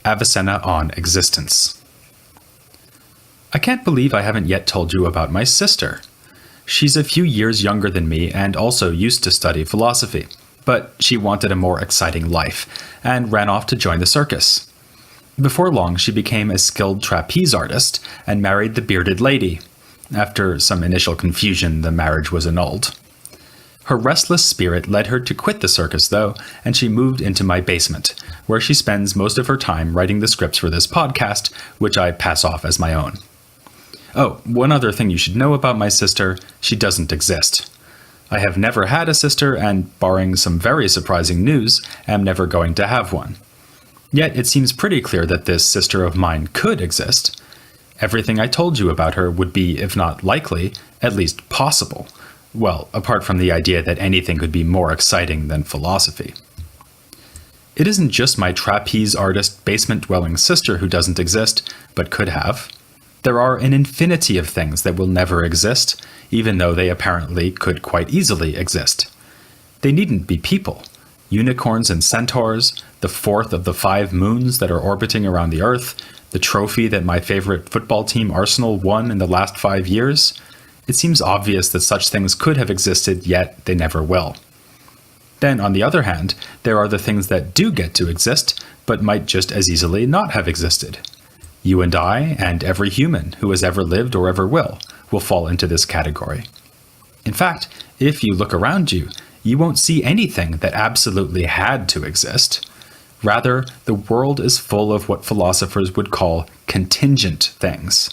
Avicenna on Existence. I can't believe I haven't yet told you about my sister. She's a few years younger than me and also used to study philosophy, but she wanted a more exciting life and ran off to join the circus. Before long, she became a skilled trapeze artist and married the bearded lady. After some initial confusion, the marriage was annulled. Her restless spirit led her to quit the circus, though, and she moved into my basement, where she spends most of her time writing the scripts for this podcast, which I pass off as my own. Oh, one other thing you should know about my sister: she doesn't exist. I have never had a sister, and barring some very surprising news, am never going to have one. Yet it seems pretty clear that this sister of mine could exist. Everything I told you about her would be, if not likely, at least possible. Well, apart from the idea that anything could be more exciting than philosophy. It isn't just my trapeze artist, basement-dwelling sister who doesn't exist, but could have. There are an infinity of things that will never exist, even though they apparently could quite easily exist. They needn't be people. Unicorns and centaurs, the fourth of the 5 moons that are orbiting around the Earth, the trophy that my favorite football team Arsenal won in the last 5 years. It seems obvious that such things could have existed, yet they never will. Then, on the other hand, there are the things that do get to exist, but might just as easily not have existed. You and I, and every human who has ever lived or ever will fall into this category. In fact, if you look around you, you won't see anything that absolutely had to exist. Rather, the world is full of what philosophers would call contingent things.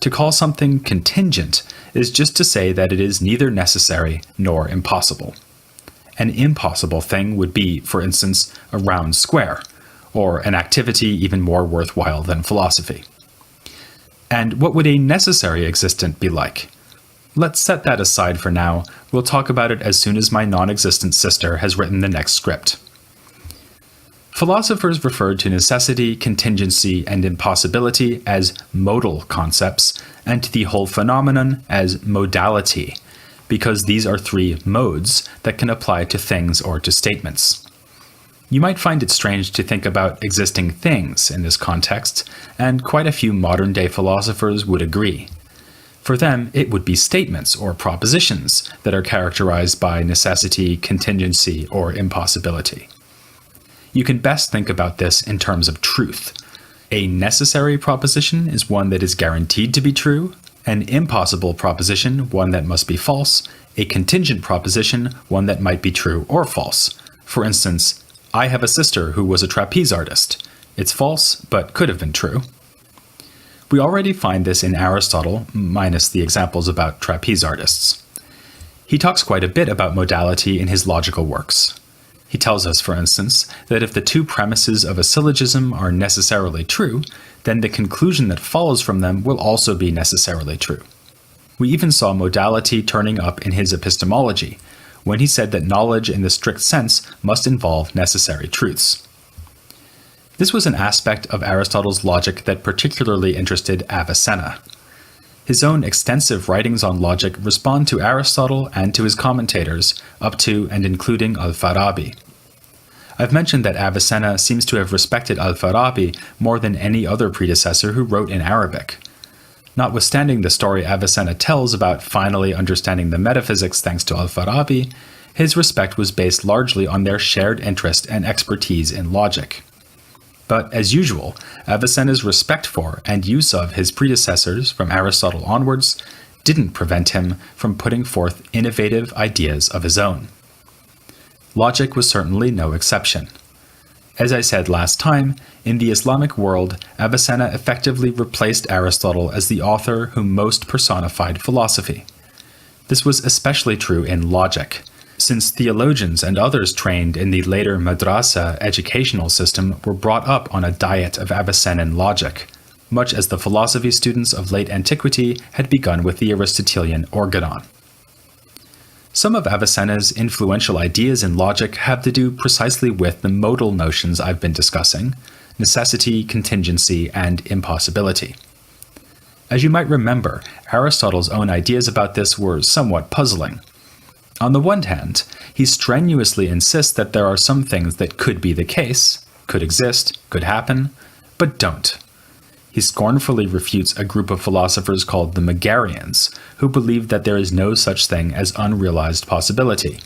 To call something contingent is just to say that it is neither necessary nor impossible. An impossible thing would be, for instance, a round square, or an activity even more worthwhile than philosophy. And what would a necessary existent be like? Let's set that aside for now. We'll talk about it as soon as my non-existent sister has written the next script. Philosophers referred to necessity, contingency, and impossibility as modal concepts, and to the whole phenomenon as modality, because these are 3 modes that can apply to things or to statements. You might find it strange to think about existing things in this context, and quite a few modern-day philosophers would agree. For them, it would be statements or propositions that are characterized by necessity, contingency, or impossibility. You can best think about this in terms of truth. A necessary proposition is one that is guaranteed to be true, an impossible proposition one that must be false, a contingent proposition one that might be true or false. For instance, I have a sister who was a trapeze artist. It's false, but could have been true. We already find this in Aristotle, minus the examples about trapeze artists. He talks quite a bit about modality in his logical works. He tells us, for instance, that if the 2 premises of a syllogism are necessarily true, then the conclusion that follows from them will also be necessarily true. We even saw modality turning up in his epistemology, when he said that knowledge in the strict sense must involve necessary truths. This was an aspect of Aristotle's logic that particularly interested Avicenna. His own extensive writings on logic respond to Aristotle and to his commentators, up to and including Al-Farabi. I've mentioned that Avicenna seems to have respected Al-Farabi more than any other predecessor who wrote in Arabic. Notwithstanding the story Avicenna tells about finally understanding the metaphysics thanks to Al-Farabi, his respect was based largely on their shared interest and expertise in logic. But as usual, Avicenna's respect for and use of his predecessors from Aristotle onwards didn't prevent him from putting forth innovative ideas of his own. Logic was certainly no exception. As I said last time, in the Islamic world, Avicenna effectively replaced Aristotle as the author who most personified philosophy. This was especially true in logic, since theologians and others trained in the later madrasa educational system were brought up on a diet of Avicennan logic, much as the philosophy students of late antiquity had begun with the Aristotelian organon. Some of Avicenna's influential ideas in logic have to do precisely with the modal notions I've been discussing: necessity, contingency, and impossibility. As you might remember, Aristotle's own ideas about this were somewhat puzzling. On the one hand, he strenuously insists that there are some things that could be the case, could exist, could happen, but don't. He scornfully refutes a group of philosophers called the Megarians, who believe that there is no such thing as unrealized possibility.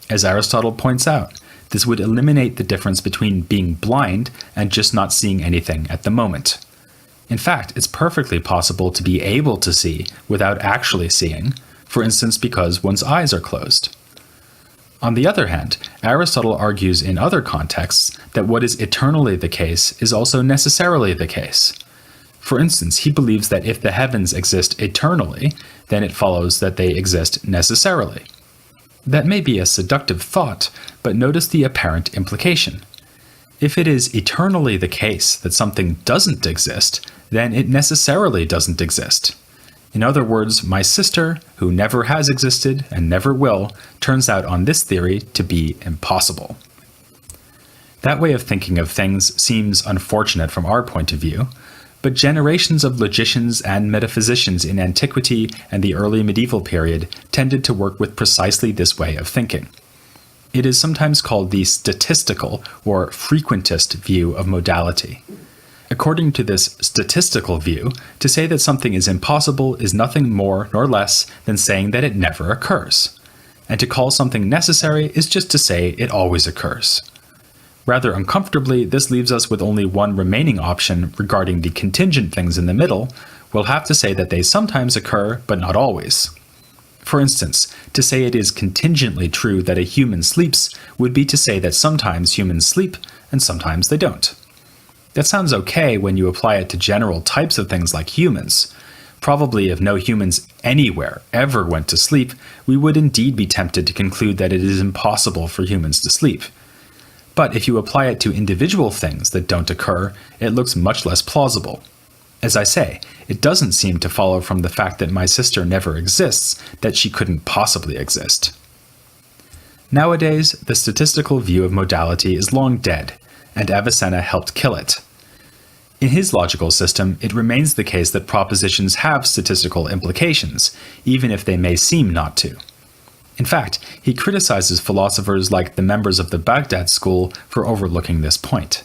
As Aristotle points out, this would eliminate the difference between being blind and just not seeing anything at the moment. In fact, it's perfectly possible to be able to see without actually seeing, for instance because one's eyes are closed. On the other hand, Aristotle argues in other contexts that what is eternally the case is also necessarily the case. For instance, he believes that if the heavens exist eternally, then it follows that they exist necessarily. That may be a seductive thought, but notice the apparent implication. If it is eternally the case that something doesn't exist, then it necessarily doesn't exist. In other words, my sister, who never has existed and never will, turns out on this theory to be impossible. That way of thinking of things seems unfortunate from our point of view, but generations of logicians and metaphysicians in antiquity and the early medieval period tended to work with precisely this way of thinking. It is sometimes called the statistical or frequentist view of modality. According to this statistical view, to say that something is impossible is nothing more nor less than saying that it never occurs. And to call something necessary is just to say it always occurs. Rather uncomfortably, this leaves us with only one remaining option regarding the contingent things in the middle. We'll have to say that they sometimes occur, but not always. For instance, to say it is contingently true that a human sleeps would be to say that sometimes humans sleep and sometimes they don't. That sounds okay when you apply it to general types of things like humans. Probably if no humans anywhere ever went to sleep, we would indeed be tempted to conclude that it is impossible for humans to sleep. But if you apply it to individual things that don't occur, it looks much less plausible. As I say, it doesn't seem to follow from the fact that my sister never exists that she couldn't possibly exist. Nowadays, the statistical view of modality is long dead, and Avicenna helped kill it. In his logical system, it remains the case that propositions have statistical implications, even if they may seem not to. In fact, he criticizes philosophers like the members of the Baghdad school for overlooking this point.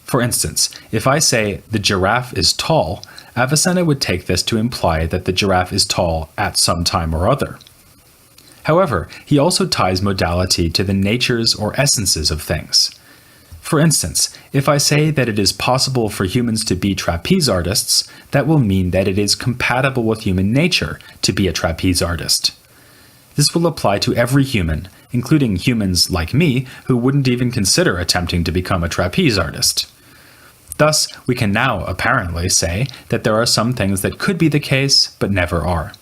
For instance, if I say the giraffe is tall, Avicenna would take this to imply that the giraffe is tall at some time or other. However, he also ties modality to the natures or essences of things. For instance, if I say that it is possible for humans to be trapeze artists, that will mean that it is compatible with human nature to be a trapeze artist. This will apply to every human, including humans like me who wouldn't even consider attempting to become a trapeze artist. Thus, we can now apparently say that there are some things that could be the case, but never are.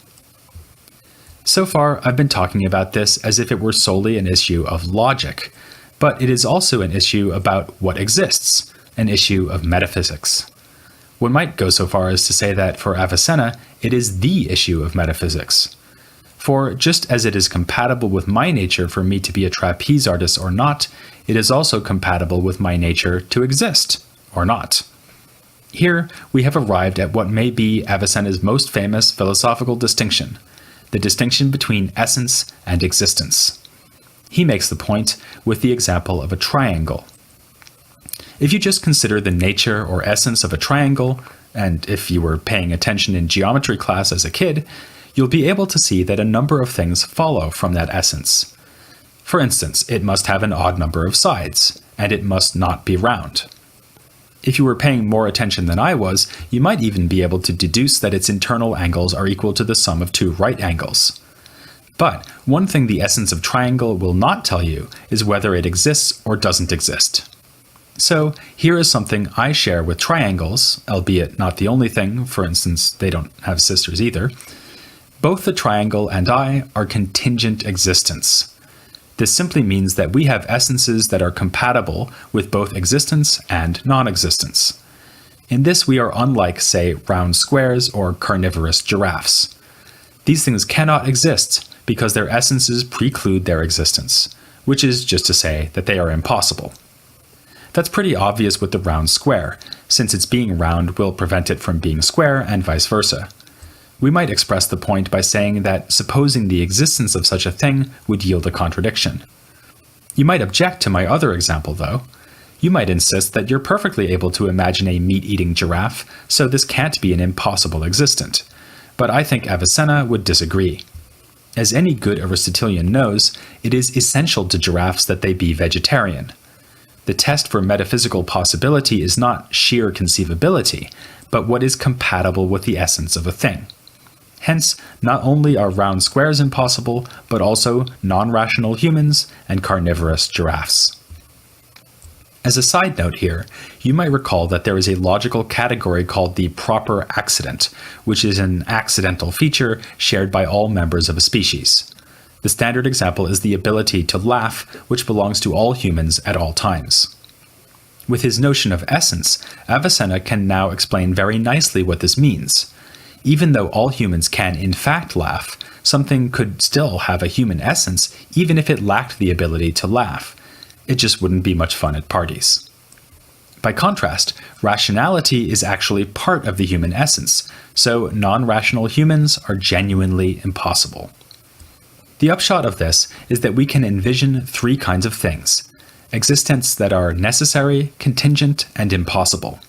So far, I've been talking about this as if it were solely an issue of logic, but it is also an issue about what exists, an issue of metaphysics. One might go so far as to say that for Avicenna, it is the issue of metaphysics. For just as it is compatible with my nature for me to be a trapeze artist or not, it is also compatible with my nature to exist, or not. Here, we have arrived at what may be Avicenna's most famous philosophical distinction, the distinction between essence and existence. He makes the point with the example of a triangle. If you just consider the nature or essence of a triangle, and if you were paying attention in geometry class as a kid, you'll be able to see that a number of things follow from that essence. For instance, it must have an odd number of sides, and it must not be round. If you were paying more attention than I was, you might even be able to deduce that its internal angles are equal to the sum of two right angles. But one thing the essence of triangle will not tell you is whether it exists or doesn't exist. So here is something I share with triangles, albeit not the only thing, for instance, they don't have sisters either. Both the triangle and I are contingent existence. This simply means that we have essences that are compatible with both existence and non-existence. In this we are unlike, say, round squares or carnivorous giraffes. These things cannot exist because their essences preclude their existence, which is just to say that they are impossible. That's pretty obvious with the round square, since its being round will prevent it from being square and vice versa. We might express the point by saying that supposing the existence of such a thing would yield a contradiction. You might object to my other example, though. You might insist that you're perfectly able to imagine a meat-eating giraffe, so this can't be an impossible existent. But I think Avicenna would disagree. As any good Aristotelian knows, it is essential to giraffes that they be vegetarian. The test for metaphysical possibility is not sheer conceivability, but what is compatible with the essence of a thing. Hence, not only are round squares impossible, but also non-rational humans and carnivorous giraffes. As a side note here, you might recall that there is a logical category called the proper accident, which is an accidental feature shared by all members of a species. The standard example is the ability to laugh, which belongs to all humans at all times. With his notion of essence, Avicenna can now explain very nicely what this means. Even though all humans can in fact laugh, something could still have a human essence even if it lacked the ability to laugh. It just wouldn't be much fun at parties. By contrast, rationality is actually part of the human essence, so non-rational humans are genuinely impossible. The upshot of this is that we can envision three kinds of things: existents that are necessary, contingent, and impossible.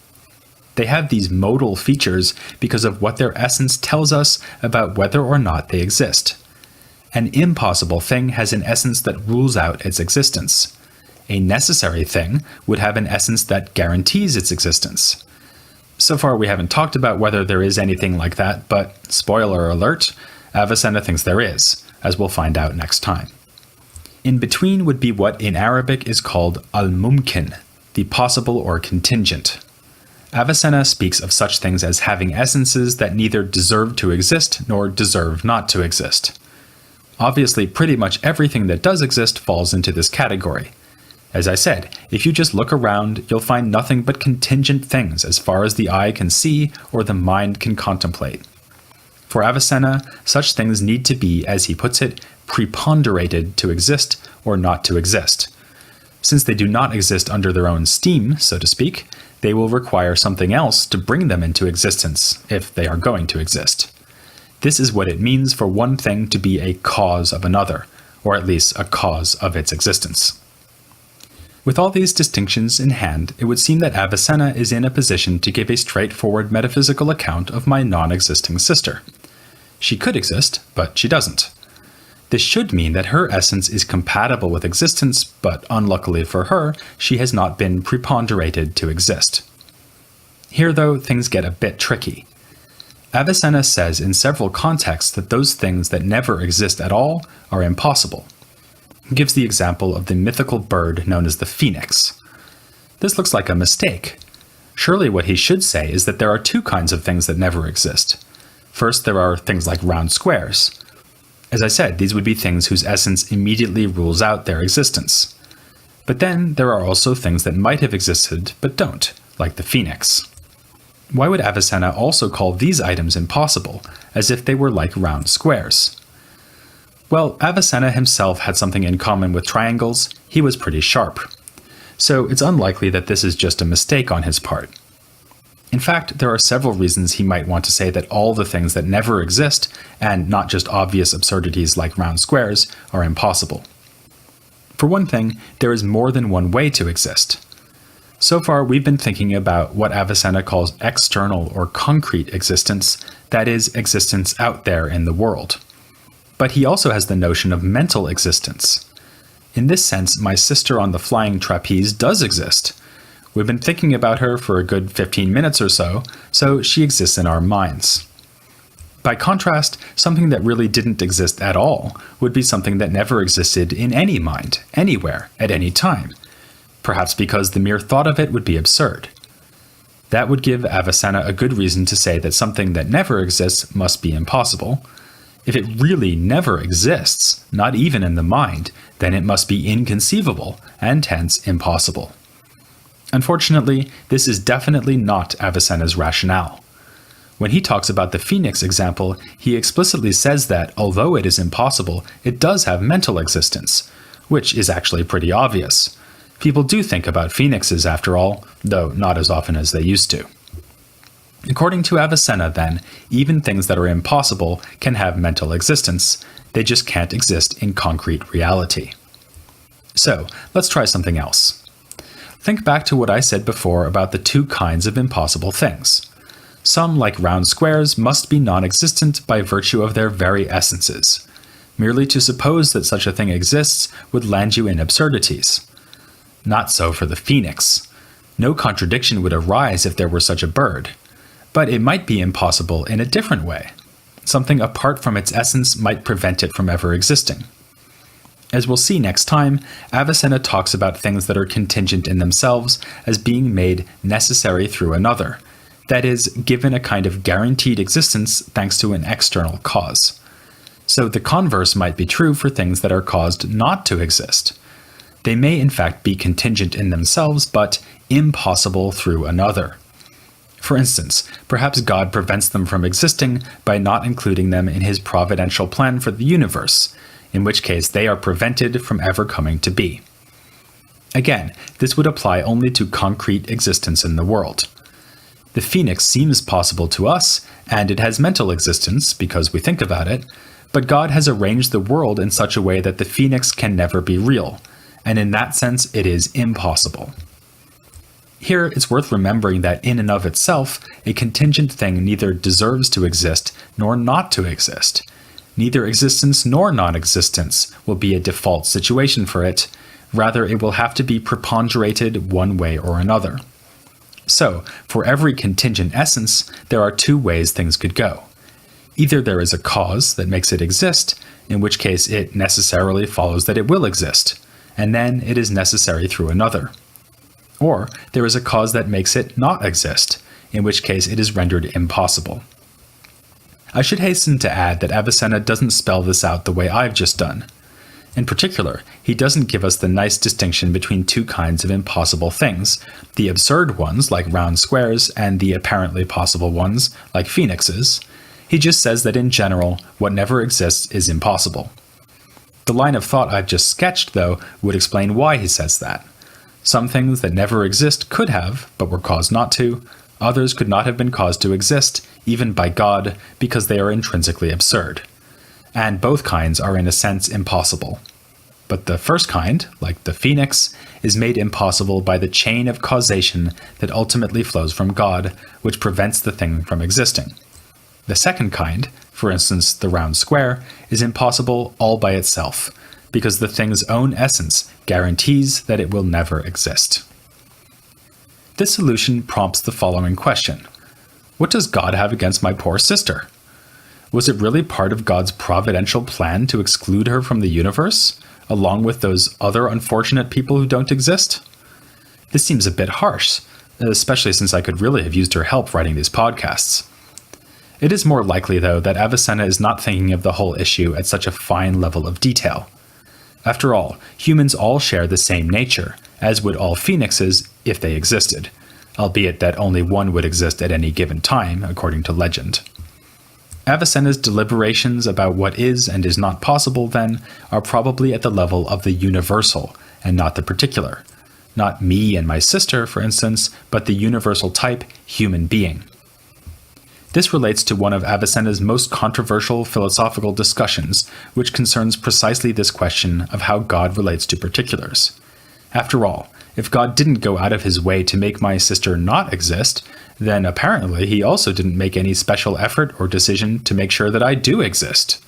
They have these modal features because of what their essence tells us about whether or not they exist. An impossible thing has an essence that rules out its existence. A necessary thing would have an essence that guarantees its existence. So far we haven't talked about whether there is anything like that, but spoiler alert, Avicenna thinks there is, as we'll find out next time. In between would be what in Arabic is called al-mumkin, the possible or contingent. Avicenna speaks of such things as having essences that neither deserve to exist nor deserve not to exist. Obviously, pretty much everything that does exist falls into this category. As I said, if you just look around, you'll find nothing but contingent things as far as the eye can see or the mind can contemplate. For Avicenna, such things need to be, as he puts it, preponderated to exist or not to exist. Since they do not exist under their own steam, so to speak, they will require something else to bring them into existence, if they are going to exist. This is what it means for one thing to be a cause of another, or at least a cause of its existence. With all these distinctions in hand, it would seem that Avicenna is in a position to give a straightforward metaphysical account of my non-existing sister. She could exist, but she doesn't. This should mean that her essence is compatible with existence, but unluckily for her, she has not been preponderated to exist. Here, though, things get a bit tricky. Avicenna says in several contexts that those things that never exist at all are impossible. He gives the example of the mythical bird known as the phoenix. This looks like a mistake. Surely what he should say is that there are two kinds of things that never exist. First, there are things like round squares. As I said, these would be things whose essence immediately rules out their existence. But then there are also things that might have existed but don't, like the phoenix. Why would Avicenna also call these items impossible, as if they were like round squares? Well, Avicenna himself had something in common with triangles. He was pretty sharp. So it's unlikely that this is just a mistake on his part. In fact, there are several reasons he might want to say that all the things that never exist, and not just obvious absurdities like round squares, are impossible. For one thing, there is more than one way to exist. So far, we've been thinking about what Avicenna calls external or concrete existence, that is, existence out there in the world. But he also has the notion of mental existence. In this sense, my sister on the flying trapeze does exist. We've been thinking about her for a good 15 minutes or so she exists in our minds. By contrast, something that really didn't exist at all would be something that never existed in any mind, anywhere, at any time. Perhaps because the mere thought of it would be absurd. That would give Avicenna a good reason to say that something that never exists must be impossible. If it really never exists, not even in the mind, then it must be inconceivable, and hence impossible. Unfortunately, this is definitely not Avicenna's rationale. When he talks about the phoenix example, he explicitly says that, although it is impossible, it does have mental existence, which is actually pretty obvious. People do think about phoenixes after all, though not as often as they used to. According to Avicenna, then, even things that are impossible can have mental existence. They just can't exist in concrete reality. So, let's try something else. Think back to what I said before about the two kinds of impossible things. Some, like round squares, must be non-existent by virtue of their very essences. Merely to suppose that such a thing exists would land you in absurdities. Not so for the phoenix. No contradiction would arise if there were such a bird. But it might be impossible in a different way. Something apart from its essence might prevent it from ever existing. As we'll see next time, Avicenna talks about things that are contingent in themselves as being made necessary through another, that is, given a kind of guaranteed existence thanks to an external cause. So the converse might be true for things that are caused not to exist. They may in fact be contingent in themselves, but impossible through another. For instance, perhaps God prevents them from existing by not including them in his providential plan for the universe, in which case they are prevented from ever coming to be. Again, this would apply only to concrete existence in the world. The phoenix seems possible to us, and it has mental existence because we think about it, but God has arranged the world in such a way that the phoenix can never be real, and in that sense it is impossible. Here, it's worth remembering that in and of itself, a contingent thing neither deserves to exist nor not to exist. Neither existence nor non-existence will be a default situation for it, rather it will have to be preponderated one way or another. So, for every contingent essence, there are two ways things could go. Either there is a cause that makes it exist, in which case it necessarily follows that it will exist, and then it is necessary through another. Or there is a cause that makes it not exist, in which case it is rendered impossible. I should hasten to add that Avicenna doesn't spell this out the way I've just done. In particular, he doesn't give us the nice distinction between two kinds of impossible things, the absurd ones like round squares and the apparently possible ones like phoenixes. He just says that in general, what never exists is impossible. The line of thought I've just sketched, though, would explain why he says that. Some things that never exist could have, but were caused not to. Others could not have been caused to exist, even by God, because they are intrinsically absurd. And both kinds are in a sense impossible. But the first kind, like the phoenix, is made impossible by the chain of causation that ultimately flows from God, which prevents the thing from existing. The second kind, for instance the round square, is impossible all by itself, because the thing's own essence guarantees that it will never exist. This solution prompts the following question. What does God have against my poor sister? Was it really part of God's providential plan to exclude her from the universe, along with those other unfortunate people who don't exist? This seems a bit harsh, especially since I could really have used her help writing these podcasts. It is more likely, though, that Avicenna is not thinking of the whole issue at such a fine level of detail. After all, humans all share the same nature, as would all phoenixes if they existed, albeit that only one would exist at any given time, according to legend. Avicenna's deliberations about what is and is not possible, then, are probably at the level of the universal, and not the particular. Not me and my sister, for instance, but the universal type, human being. This relates to one of Avicenna's most controversial philosophical discussions, which concerns precisely this question of how God relates to particulars. After all, if God didn't go out of his way to make my sister not exist, then apparently he also didn't make any special effort or decision to make sure that I do exist.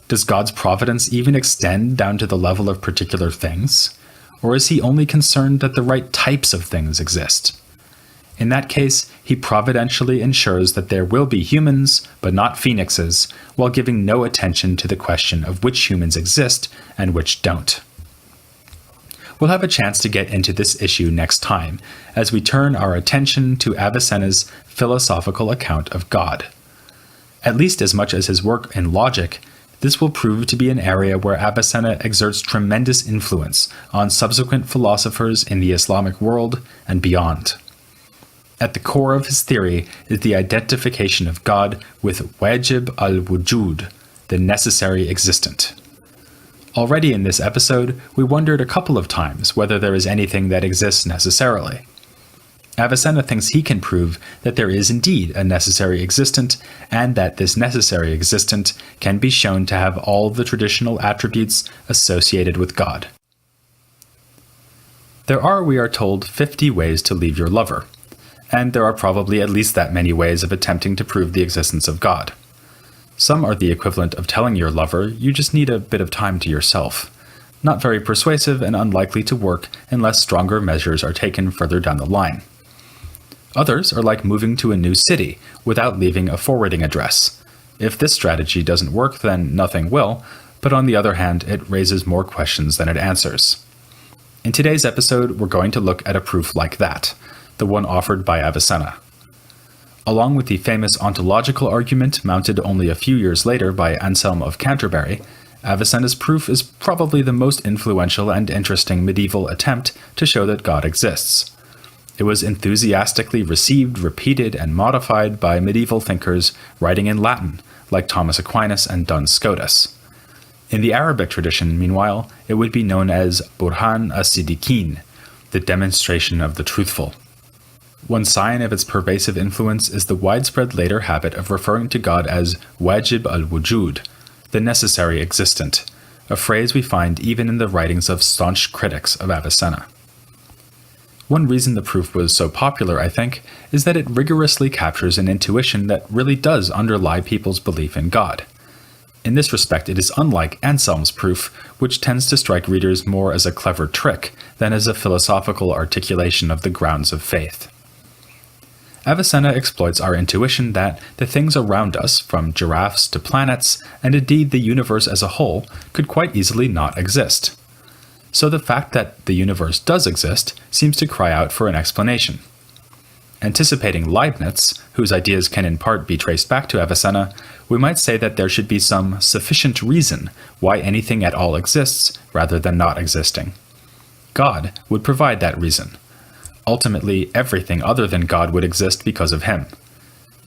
Does God's providence even extend down to the level of particular things? Or is he only concerned that the right types of things exist? In that case, he providentially ensures that there will be humans, but not phoenixes, while giving no attention to the question of which humans exist and which don't. We'll have a chance to get into this issue next time, as we turn our attention to Avicenna's philosophical account of God. At least as much as his work in logic, this will prove to be an area where Avicenna exerts tremendous influence on subsequent philosophers in the Islamic world and beyond. At the core of his theory is the identification of God with wajib al-wujud, the necessary existent. Already in this episode, we wondered a couple of times whether there is anything that exists necessarily. Avicenna thinks he can prove that there is indeed a necessary existent, and that this necessary existent can be shown to have all the traditional attributes associated with God. There are, we are told, 50 ways to leave your lover, and there are probably at least that many ways of attempting to prove the existence of God. Some are the equivalent of telling your lover you just need a bit of time to yourself, not very persuasive and unlikely to work unless stronger measures are taken further down the line. Others are like moving to a new city without leaving a forwarding address. If this strategy doesn't work, then nothing will, but on the other hand, it raises more questions than it answers. In today's episode, we're going to look at a proof like that, the one offered by Avicenna. Along with the famous ontological argument mounted only a few years later by Anselm of Canterbury, Avicenna's proof is probably the most influential and interesting medieval attempt to show that God exists. It was enthusiastically received, repeated, and modified by medieval thinkers writing in Latin, like Thomas Aquinas and Duns Scotus. In the Arabic tradition, meanwhile, it would be known as Burhan as-Siddiqin, the demonstration of the truthful. One sign of its pervasive influence is the widespread later habit of referring to God as Wajib al-Wujud, the necessary existent, a phrase we find even in the writings of staunch critics of Avicenna. One reason the proof was so popular, I think, is that it rigorously captures an intuition that really does underlie people's belief in God. In this respect, it is unlike Anselm's proof, which tends to strike readers more as a clever trick than as a philosophical articulation of the grounds of faith. Avicenna exploits our intuition that the things around us, from giraffes to planets, and indeed the universe as a whole, could quite easily not exist. So the fact that the universe does exist seems to cry out for an explanation. Anticipating Leibniz, whose ideas can in part be traced back to Avicenna, we might say that there should be some sufficient reason why anything at all exists rather than not existing. God would provide that reason. Ultimately, everything other than God would exist because of him.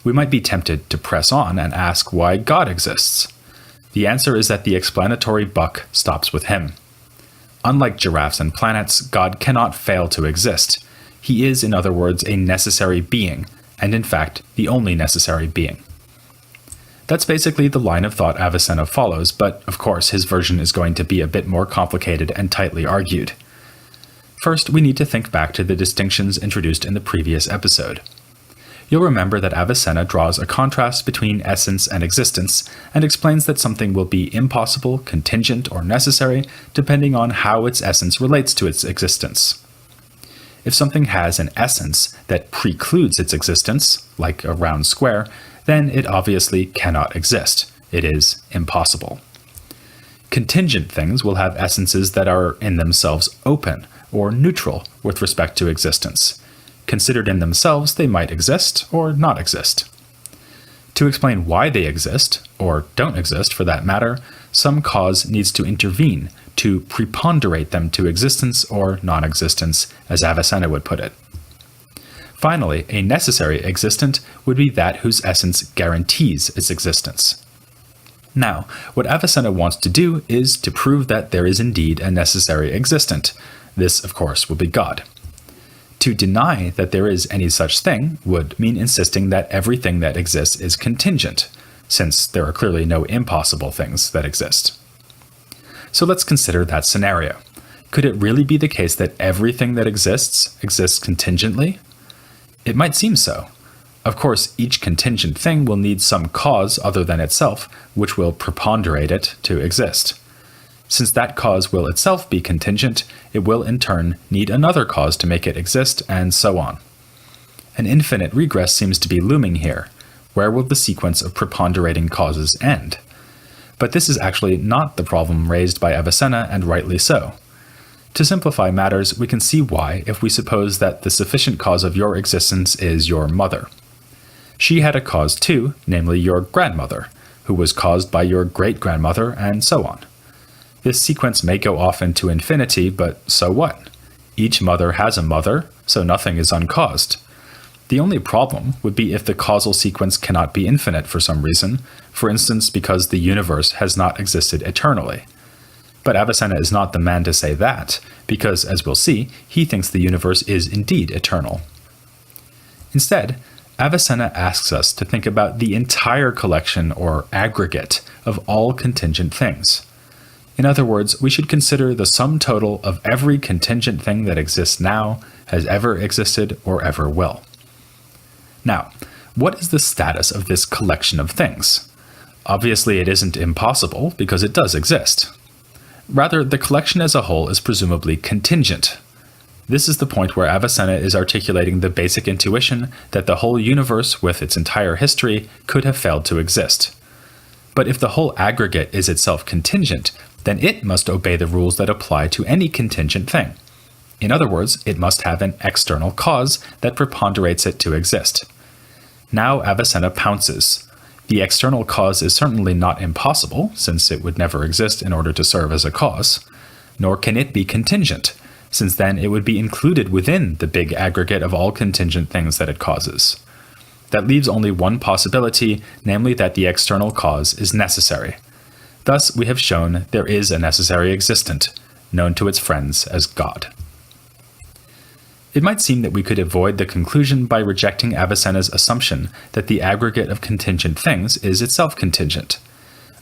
We might be tempted to press on and ask why God exists. The answer is that the explanatory buck stops with him. Unlike giraffes and planets, God cannot fail to exist. He is, in other words, a necessary being, and in fact, the only necessary being. That's basically the line of thought Avicenna follows, but of course his version is going to be a bit more complicated and tightly argued. First, we need to think back to the distinctions introduced in the previous episode. You'll remember that Avicenna draws a contrast between essence and existence, and explains that something will be impossible, contingent, or necessary depending on how its essence relates to its existence. If something has an essence that precludes its existence, like a round square, then it obviously cannot exist. It is impossible. Contingent things will have essences that are in themselves open or neutral with respect to existence. Considered in themselves, they might exist or not exist. To explain why they exist, or don't exist for that matter, some cause needs to intervene to preponderate them to existence or non-existence, as Avicenna would put it. Finally, a necessary existent would be that whose essence guarantees its existence. Now, what Avicenna wants to do is to prove that there is indeed a necessary existent. This, of course, would be God. To deny that there is any such thing would mean insisting that everything that exists is contingent, since there are clearly no impossible things that exist. So let's consider that scenario. Could it really be the case that everything that exists contingently? It might seem so. Of course, each contingent thing will need some cause other than itself, which will preponderate it to exist. Since that cause will itself be contingent, it will in turn need another cause to make it exist, and so on. An infinite regress seems to be looming here. Where will the sequence of preponderating causes end? But this is actually not the problem raised by Avicenna, and rightly so. To simplify matters, we can see why if we suppose that the sufficient cause of your existence is your mother. She had a cause too, namely your grandmother, who was caused by your great-grandmother, and so on. This sequence may go off into infinity, but so what? Each mother has a mother, so nothing is uncaused. The only problem would be if the causal sequence cannot be infinite for some reason, for instance because the universe has not existed eternally. But Avicenna is not the man to say that, because, as we'll see, he thinks the universe is indeed eternal. Instead, Avicenna asks us to think about the entire collection or aggregate of all contingent things. In other words, we should consider the sum total of every contingent thing that exists now, has ever existed, or ever will. Now, what is the status of this collection of things? Obviously, it isn't impossible, because it does exist. Rather, the collection as a whole is presumably contingent. This is the point where Avicenna is articulating the basic intuition that the whole universe with its entire history could have failed to exist. But if the whole aggregate is itself contingent, then it must obey the rules that apply to any contingent thing. In other words, it must have an external cause that preponderates it to exist. Now Avicenna pounces. The external cause is certainly not impossible, since it would never exist in order to serve as a cause, nor can it be contingent, since then it would be included within the big aggregate of all contingent things that it causes. That leaves only one possibility, namely that the external cause is necessary. Thus, we have shown there is a necessary existent, known to its friends as God. It might seem that we could avoid the conclusion by rejecting Avicenna's assumption that the aggregate of contingent things is itself contingent.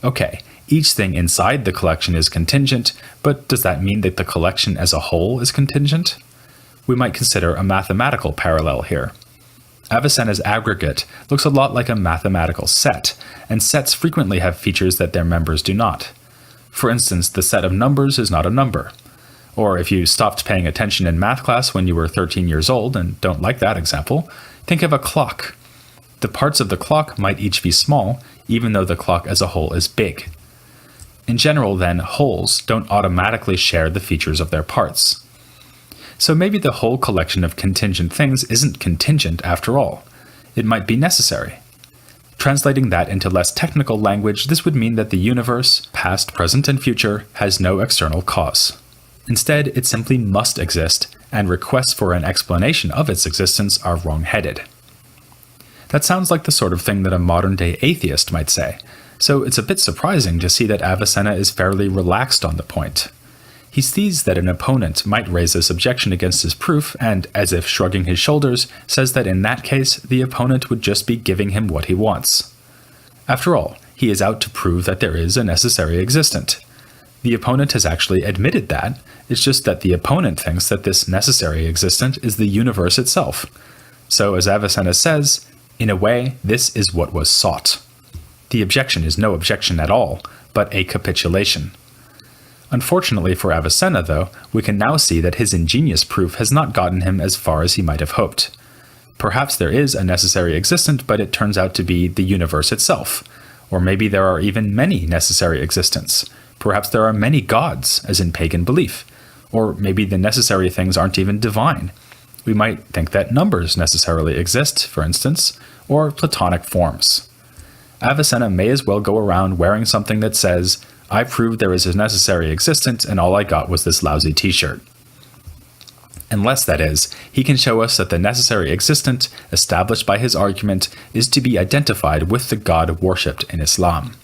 Okay, each thing inside the collection is contingent, but does that mean that the collection as a whole is contingent? We might consider a mathematical parallel here. Avicenna's aggregate looks a lot like a mathematical set, and sets frequently have features that their members do not. For instance, the set of numbers is not a number. Or if you stopped paying attention in math class when you were 13 years old and don't like that example, think of a clock. The parts of the clock might each be small, even though the clock as a whole is big. In general, then, wholes don't automatically share the features of their parts. So maybe the whole collection of contingent things isn't contingent after all. It might be necessary. Translating that into less technical language, this would mean that the universe, past, present, and future, has no external cause. Instead, it simply must exist, and requests for an explanation of its existence are wrong-headed. That sounds like the sort of thing that a modern-day atheist might say, so it's a bit surprising to see that Avicenna is fairly relaxed on the point. He sees that an opponent might raise this objection against his proof, and, as if shrugging his shoulders, says that in that case, the opponent would just be giving him what he wants. After all, he is out to prove that there is a necessary existent. The opponent has actually admitted that, it's just that the opponent thinks that this necessary existent is the universe itself. So, as Avicenna says, in a way, this is what was sought. The objection is no objection at all, but a capitulation. Unfortunately for Avicenna, though, we can now see that his ingenious proof has not gotten him as far as he might have hoped. Perhaps there is a necessary existent, but it turns out to be the universe itself. Or maybe there are even many necessary existents. Perhaps there are many gods, as in pagan belief. Or maybe the necessary things aren't even divine. We might think that numbers necessarily exist, for instance, or Platonic forms. Avicenna may as well go around wearing something that says, "I proved there is a necessary existent, and all I got was this lousy t-shirt." Unless, that is, he can show us that the necessary existent, established by his argument, is to be identified with the God worshipped in Islam.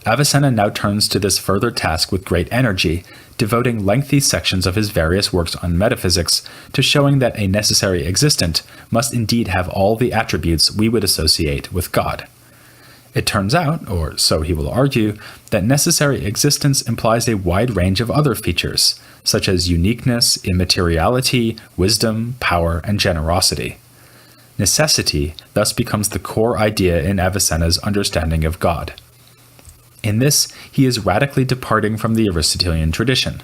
Avicenna now turns to this further task with great energy, devoting lengthy sections of his various works on metaphysics to showing that a necessary existent must indeed have all the attributes we would associate with God. It turns out, or so he will argue, that necessary existence implies a wide range of other features, such as uniqueness, immateriality, wisdom, power, and generosity. Necessity thus becomes the core idea in Avicenna's understanding of God. In this, he is radically departing from the Aristotelian tradition.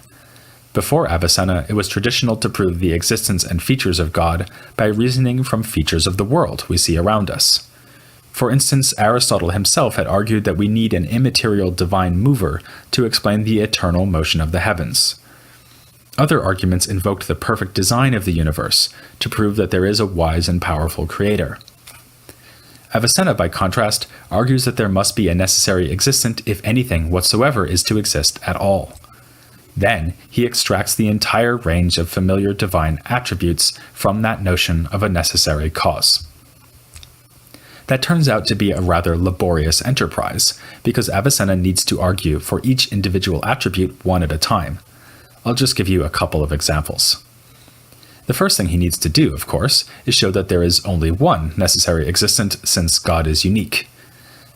Before Avicenna, it was traditional to prove the existence and features of God by reasoning from features of the world we see around us. For instance, Aristotle himself had argued that we need an immaterial divine mover to explain the eternal motion of the heavens. Other arguments invoked the perfect design of the universe to prove that there is a wise and powerful creator. Avicenna, by contrast, argues that there must be a necessary existent if anything whatsoever is to exist at all. Then, he extracts the entire range of familiar divine attributes from that notion of a necessary cause. That turns out to be a rather laborious enterprise, because Avicenna needs to argue for each individual attribute one at a time. I'll just give you a couple of examples. The first thing he needs to do, of course, is show that there is only one necessary existent since God is unique.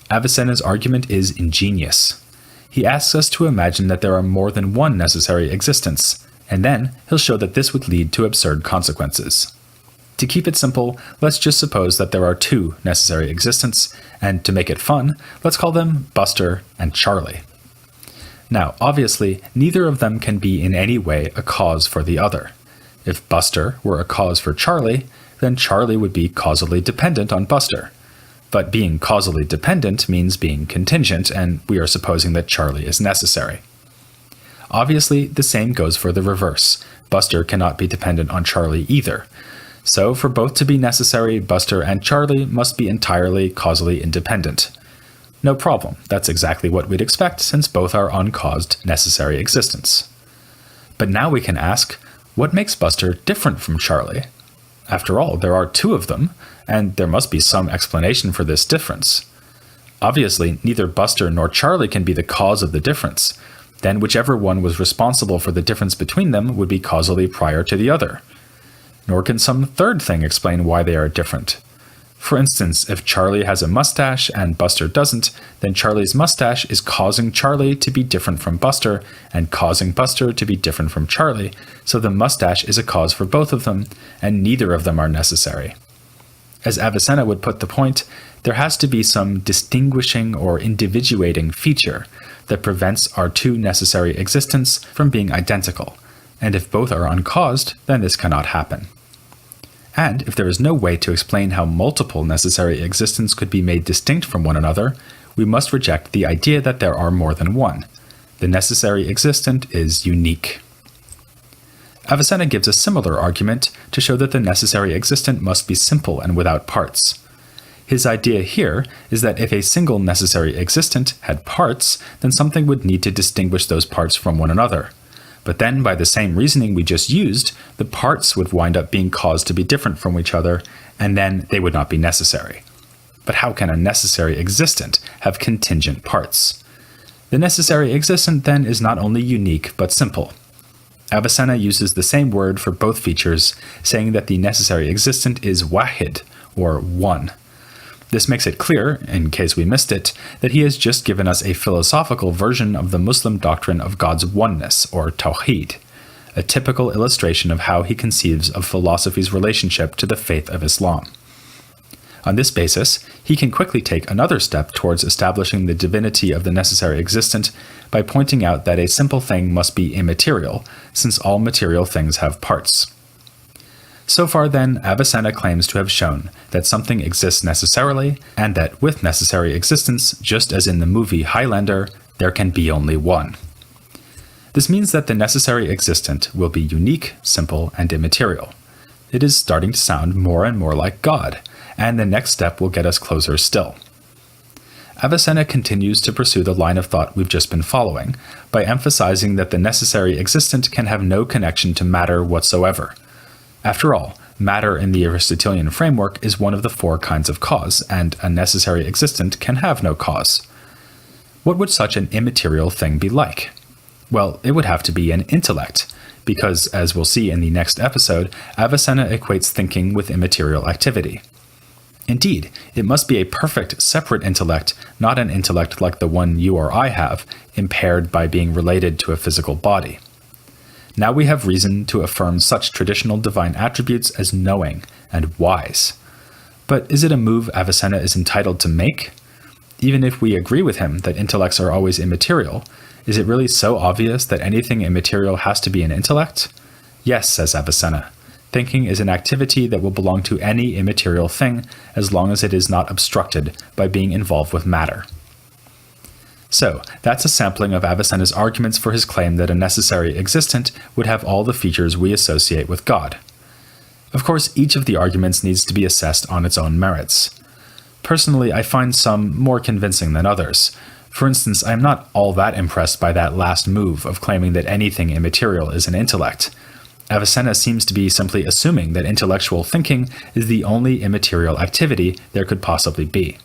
Avicenna's argument is ingenious. he asks us to imagine that there are more than one necessary existence, and then he'll show that this would lead to absurd consequences. To keep it simple, let's just suppose that there are two necessary existents, and to make it fun, let's call them Buster and Charlie. Now, obviously, neither of them can be in any way a cause for the other. If Buster were a cause for Charlie, then Charlie would be causally dependent on Buster. But being causally dependent means being contingent, and we are supposing that Charlie is necessary. Obviously, the same goes for the reverse. Buster cannot be dependent on Charlie either. So, for both to be necessary, Buster and Charlie must be entirely causally independent. No problem, that's exactly what we'd expect since both are uncaused necessary existents. But now we can ask, what makes Buster different from Charlie? After all, there are two of them, and there must be some explanation for this difference. Obviously, neither Buster nor Charlie can be the cause of the difference. Then whichever one was responsible for the difference between them would be causally prior to the other. Nor can some third thing explain why they are different. For instance, if Charlie has a mustache and Buster doesn't, then Charlie's mustache is causing Charlie to be different from Buster and causing Buster to be different from Charlie, so the mustache is a cause for both of them, and neither of them are necessary. As Avicenna would put the point, there has to be some distinguishing or individuating feature that prevents our two necessary existents from being identical, and if both are uncaused, then this cannot happen. And if there is no way to explain how multiple necessary existents could be made distinct from one another, we must reject the idea that there are more than one. The necessary existent is unique. Avicenna gives a similar argument to show that the necessary existent must be simple and without parts. His idea here is that if a single necessary existent had parts, then something would need to distinguish those parts from one another. But then, by the same reasoning we just used, the parts would wind up being caused to be different from each other, and then they would not be necessary. But how can a necessary existent have contingent parts? The necessary existent then is not only unique, but simple. Avicenna uses the same word for both features, saying that the necessary existent is wahid, or one. This makes it clear, in case we missed it, that he has just given us a philosophical version of the Muslim doctrine of God's oneness, or tawheed, a typical illustration of how he conceives of philosophy's relationship to the faith of Islam. On this basis, he can quickly take another step towards establishing the divinity of the necessary existent by pointing out that a simple thing must be immaterial, since all material things have parts. So far then, Avicenna claims to have shown that something exists necessarily, and that with necessary existence, just as in the movie Highlander, there can be only one. This means that the necessary existent will be unique, simple, and immaterial. It is starting to sound more and more like God, and the next step will get us closer still. Avicenna continues to pursue the line of thought we've just been following, by emphasizing that the necessary existent can have no connection to matter whatsoever. After all, matter in the Aristotelian framework is one of the four kinds of cause, and a necessary existent can have no cause. What would such an immaterial thing be like? Well, it would have to be an intellect, because, as we'll see in the next episode, Avicenna equates thinking with immaterial activity. Indeed, it must be a perfect, separate intellect, not an intellect like the one you or I have, impaired by being related to a physical body. Now we have reason to affirm such traditional divine attributes as knowing and wise. But is it a move Avicenna is entitled to make? Even if we agree with him that intellects are always immaterial, is it really so obvious that anything immaterial has to be an intellect? Yes, says Avicenna. Thinking is an activity that will belong to any immaterial thing as long as it is not obstructed by being involved with matter. So, that's a sampling of Avicenna's arguments for his claim that a necessary existent would have all the features we associate with God. Of course, each of the arguments needs to be assessed on its own merits. Personally, I find some more convincing than others. For instance, I am not all that impressed by that last move of claiming that anything immaterial is an intellect. Avicenna seems to be simply assuming that intellectual thinking is the only immaterial activity there could possibly be.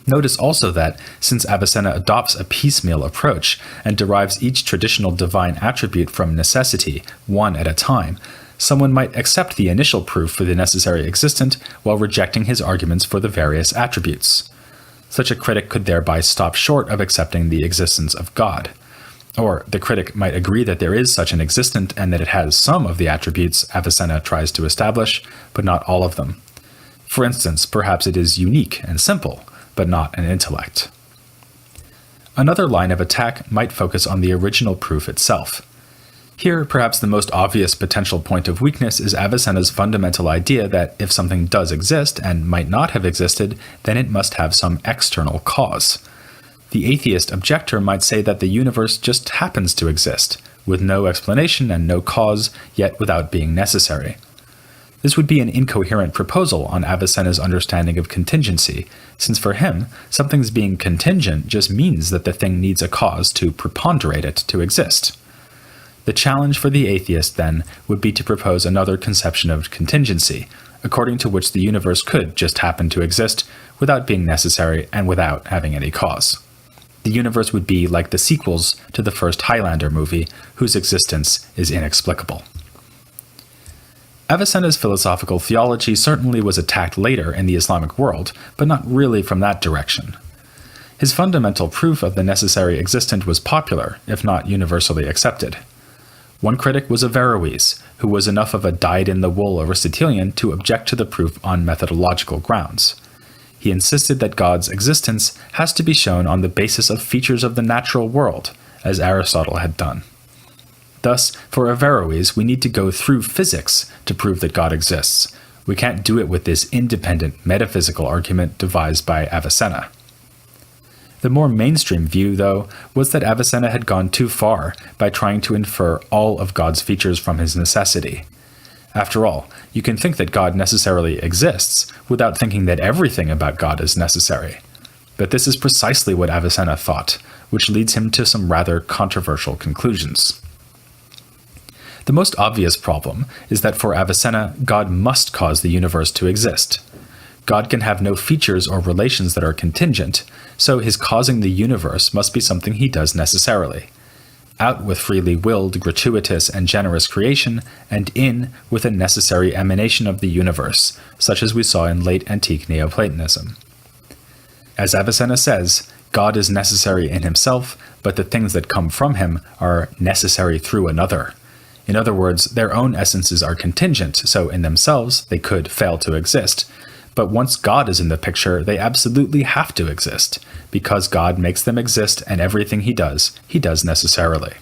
Notice also that, since Avicenna adopts a piecemeal approach and derives each traditional divine attribute from necessity, one at a time, someone might accept the initial proof for the necessary existent while rejecting his arguments for the various attributes. Such a critic could thereby stop short of accepting the existence of God. Or the critic might agree that there is such an existent and that it has some of the attributes Avicenna tries to establish, but not all of them. For instance, perhaps it is unique and simple, but not an intellect. Another line of attack might focus on the original proof itself. Here, perhaps the most obvious potential point of weakness is Avicenna's fundamental idea that if something does exist and might not have existed, then it must have some external cause. The atheist objector might say that the universe just happens to exist, with no explanation and no cause, yet without being necessary. This would be an incoherent proposal on Avicenna's understanding of contingency, since for him, something's being contingent just means that the thing needs a cause to preponderate it to exist. The challenge for the atheist, then, would be to propose another conception of contingency, according to which the universe could just happen to exist without being necessary and without having any cause. The universe would be like the sequels to the first Highlander movie, whose existence is inexplicable. Avicenna's philosophical theology certainly was attacked later in the Islamic world, but not really from that direction. His fundamental proof of the necessary existent was popular, if not universally accepted. One critic was Averroes, who was enough of a dyed-in-the-wool Aristotelian to object to the proof on methodological grounds. He insisted that God's existence has to be shown on the basis of features of the natural world, as Aristotle had done. Thus, for Averroes, we need to go through physics to prove that God exists. We can't do it with this independent metaphysical argument devised by Avicenna. The more mainstream view, though, was that Avicenna had gone too far by trying to infer all of God's features from his necessity. After all, you can think that God necessarily exists without thinking that everything about God is necessary. But this is precisely what Avicenna thought, which leads him to some rather controversial conclusions. The most obvious problem is that for Avicenna, God must cause the universe to exist. God can have no features or relations that are contingent, so his causing the universe must be something he does necessarily. Out with freely willed, gratuitous, and generous creation, and in with a necessary emanation of the universe, such as we saw in late antique Neoplatonism. As Avicenna says, God is necessary in himself, but the things that come from him are necessary through another. In other words, their own essences are contingent, so in themselves they could fail to exist. But once God is in the picture, they absolutely have to exist, because God makes them exist and everything he does necessarily.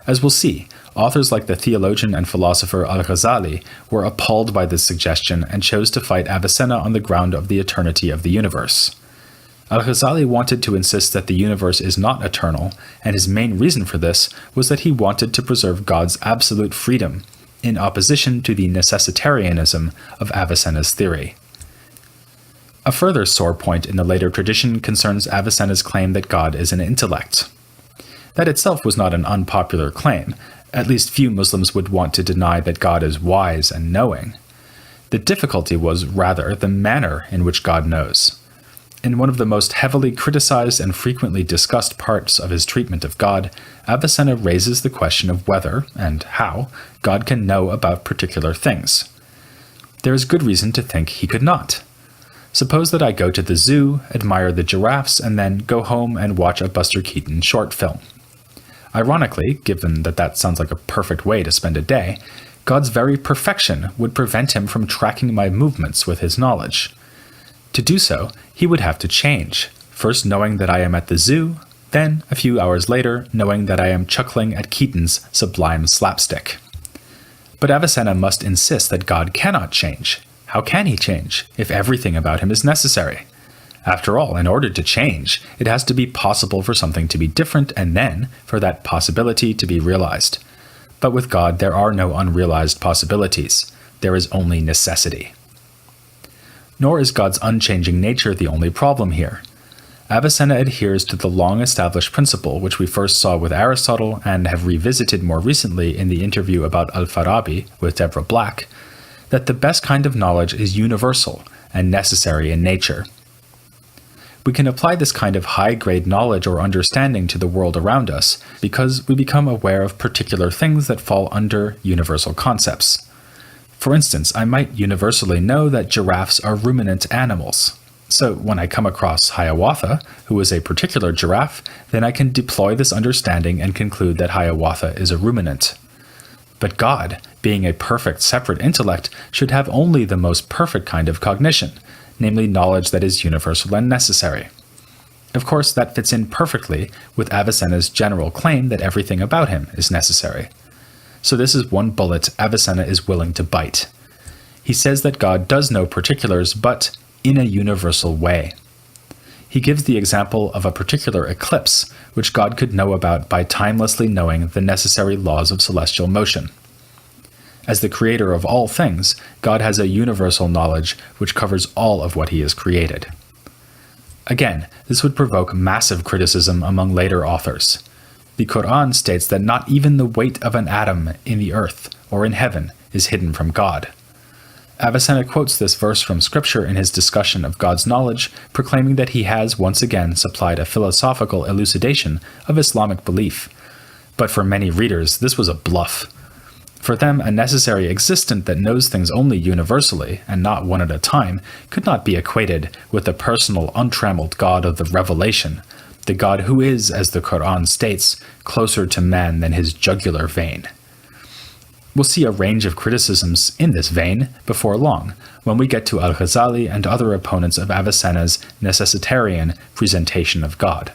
As we'll see, authors like the theologian and philosopher Al-Ghazali were appalled by this suggestion and chose to fight Avicenna on the ground of the eternity of the universe. Al-Ghazali wanted to insist that the universe is not eternal, and his main reason for this was that he wanted to preserve God's absolute freedom, in opposition to the necessitarianism of Avicenna's theory. A further sore point in the later tradition concerns Avicenna's claim that God is an intellect. That itself was not an unpopular claim. At least few Muslims would want to deny that God is wise and knowing. The difficulty was, rather, the manner in which God knows. In one of the most heavily criticized and frequently discussed parts of his treatment of God, Avicenna raises the question of whether, and how, God can know about particular things. There is good reason to think he could not. Suppose that I go to the zoo, admire the giraffes, and then go home and watch a Buster Keaton short film. Ironically, given that that sounds like a perfect way to spend a day, God's very perfection would prevent him from tracking my movements with his knowledge. To do so, he would have to change, first knowing that I am at the zoo, then, a few hours later, knowing that I am chuckling at Keaton's sublime slapstick. But Avicenna must insist that God cannot change. How can he change, if everything about him is necessary? After all, in order to change, it has to be possible for something to be different and then for that possibility to be realized. But with God, there are no unrealized possibilities. There is only necessity. Nor is God's unchanging nature the only problem here. Avicenna adheres to the long-established principle which we first saw with Aristotle and have revisited more recently in the interview about Al-Farabi with Deborah Black, that the best kind of knowledge is universal and necessary in nature. We can apply this kind of high-grade knowledge or understanding to the world around us because we become aware of particular things that fall under universal concepts. For instance, I might universally know that giraffes are ruminant animals. So when I come across Hiawatha, who is a particular giraffe, then I can deploy this understanding and conclude that Hiawatha is a ruminant. But God, being a perfect separate intellect, should have only the most perfect kind of cognition, namely knowledge that is universal and necessary. Of course, that fits in perfectly with Avicenna's general claim that everything about him is necessary. So this is one bullet Avicenna is willing to bite. He says that God does know particulars, but in a universal way. He gives the example of a particular eclipse, which God could know about by timelessly knowing the necessary laws of celestial motion. As the creator of all things, God has a universal knowledge which covers all of what he has created. Again, this would provoke massive criticism among later authors. The Quran states that not even the weight of an atom in the earth or in heaven is hidden from God. Avicenna quotes this verse from Scripture in his discussion of God's knowledge, proclaiming that he has once again supplied a philosophical elucidation of Islamic belief. But for many readers, this was a bluff. For them, a necessary existent that knows things only universally, and not one at a time, could not be equated with the personal, untrammeled God of the Revelation, the God who is, as the Quran states, closer to man than his jugular vein. We'll see a range of criticisms in this vein before long, when we get to Al-Ghazali and other opponents of Avicenna's necessitarian presentation of God.